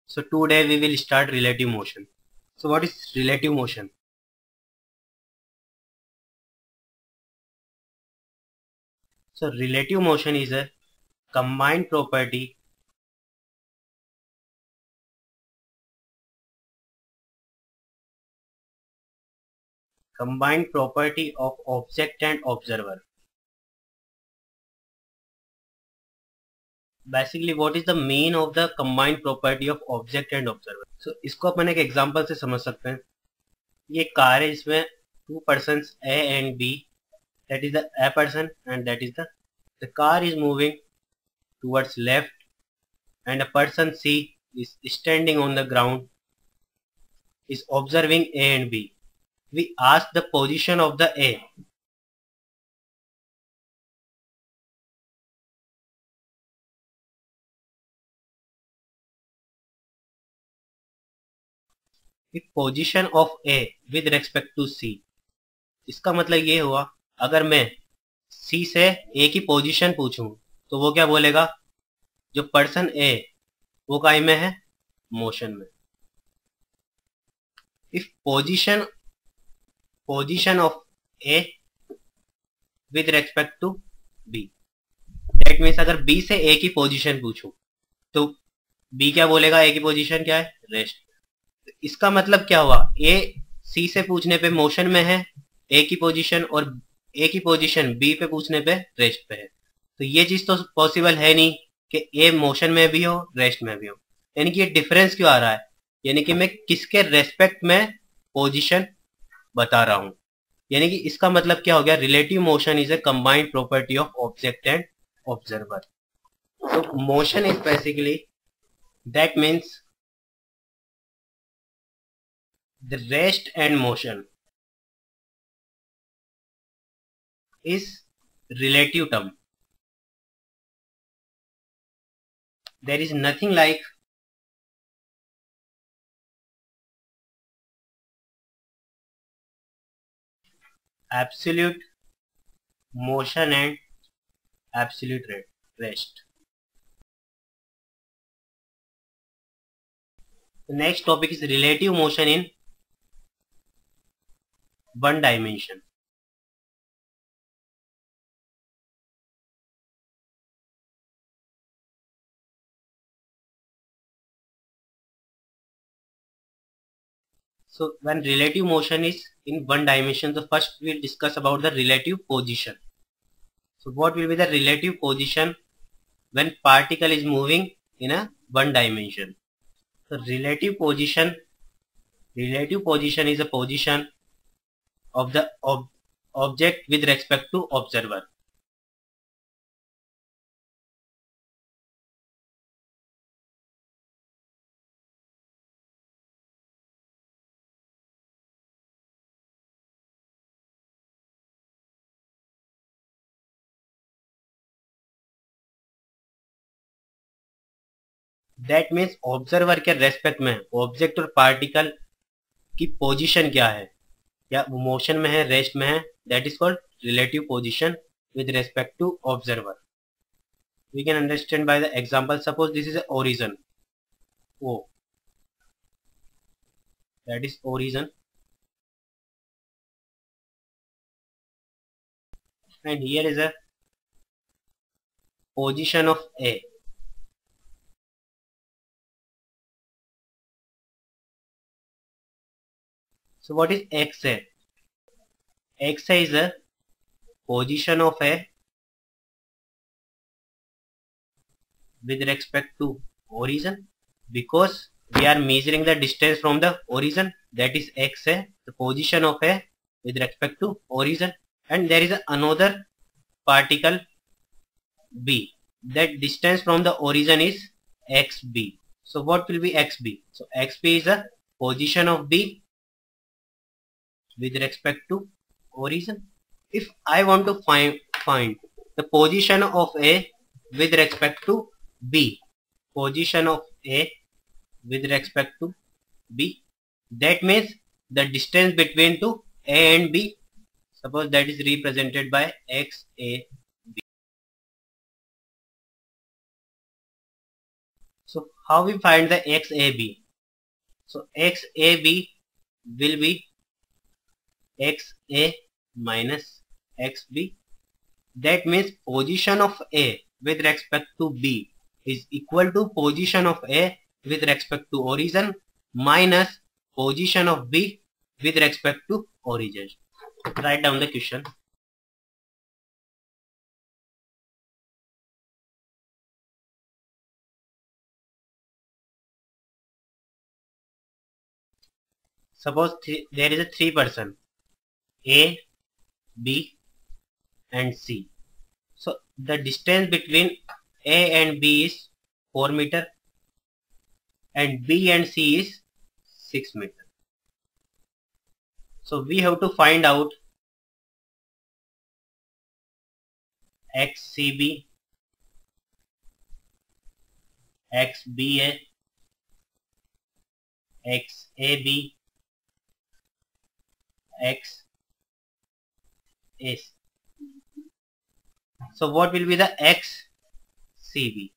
So today we will start relative motion. So what is relative motion? So relative motion is a combined property of object and observer. Basically what is the mean of the combined property of object and observer? So इसको अपन एक example से समझ सकते हैं. ये car है, इसमें two persons A and B, that is the A person and that is the car is moving towards left and a person C is standing on the ground, is observing A and B. We ask the position of the A. The position of A with respect to C. इसका मतलब ये हुआ, अगर मैं C से A की position पूछूं तो वो क्या बोलेगा, जो पर्सन A वो काय में है, मोशन में. If position of A with respect to B, that means अगर B से A की पोजीशन पूछूं तो B क्या बोलेगा, A की पोजीशन क्या है, रेस्ट. इसका मतलब क्या हुआ, A C से पूछने पे मोशन में है A की पोजीशन और A की पोजीशन B पे पूछने पे रेस्ट पे है. तो ये चीज तो पॉसिबल है नहीं कि A मोशन में भी हो रेस्ट में भी हो. यानी कि ये डिफरेंस क्यों आ रहा है, यानी कि मैं किसके रेस्पेक्ट में पोजीशन बता रहा हूं. यानी कि इसका मतलब क्या हो गया, relative motion is a combined property of object and observer. तो motion is basically, that means the rest and motion is relative term. There is nothing like absolute motion and absolute rest. The next topic is relative motion in one dimension. So when relative motion is in one dimension, so first we will discuss about the relative position. So what will be the relative position when particle is moving in a one dimension? So relative position is a position of the object with respect to observer. That means observer के respect में object और particle की position क्या है, या वो motion में है रेस्ट में है, that is called relative position with respect to observer. We can understand by the example. Suppose this is origin O, that is origin, and here is a position of A. So what is XA? XA is a position of A with respect to origin, because we are measuring the distance from the origin, that is XA, the position of A with respect to origin. And there is another particle B, that distance from the origin is XB. So what will be XB? So XB is a position of B with respect to origin. If I want to find the position of A with respect to B, position of A with respect to B, that means the distance between to A and B, suppose that is represented by XAB. So how we find the XAB? So XAB will be XA minus XB. That means position of A with respect to B is equal to position of A with respect to origin minus position of B with respect to origin. Write down the question. Suppose there is a three person, A, B and C. So the distance between A and B is 4 meter and B and C is 6 meter. So we have to find out XCB, XBA, XAB, XAC. So what will be the XCB?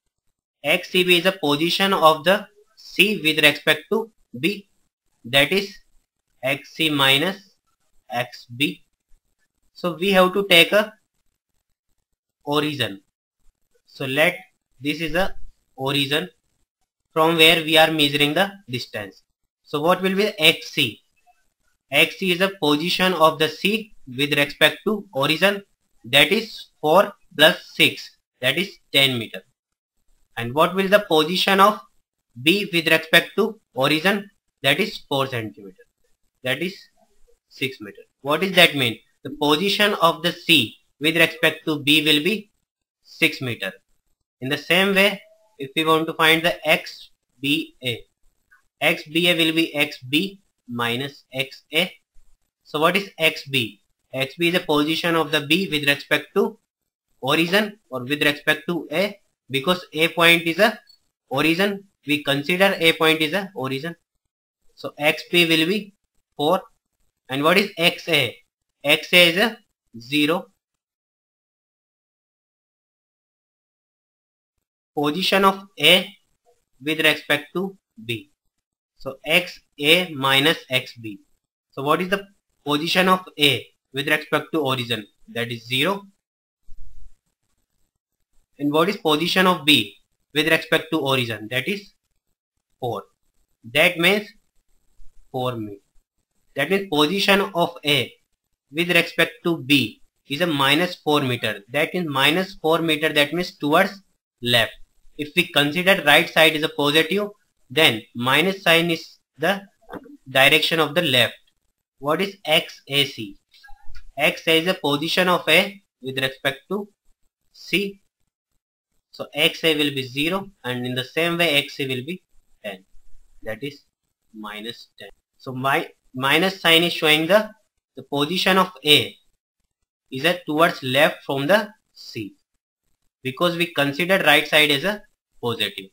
XCB is the position of the C with respect to B, that is XC minus XB. So we have to take a origin. So let this is a origin from where we are measuring the distance. So what will be XC? XC is the position of the C with respect to origin, that is 4 plus 6, that is 10 meter. And what will the position of B with respect to origin? That is 4 centimeter, that is 6 meter. What does that mean? The position of the C with respect to B will be 6 meter. In the same way, if we want to find the XBA, XBA will be XB minus XA. So what is XB? XB is the position of the B with respect to origin or with respect to A, because A point is a origin. We consider A point is a origin. So XB will be 4. And what is XA? XA is a 0. Position of A with respect to B. So XA minus XB. So what is the position of A with respect to origin? That is 0. And what is position of B with respect to origin? That is 4. That means 4 meter. That means position of A with respect to B is a minus 4 meter. That is minus 4 meter. That means towards left. If we consider right side is a positive, then minus sign is the direction of the left. What is XAC? XA is the position of A with respect to C. So XA will be 0, and in the same way XA will be 10. That is minus 10. So my minus sign is showing the position of A is towards left from the C, because we considered right side as a positive.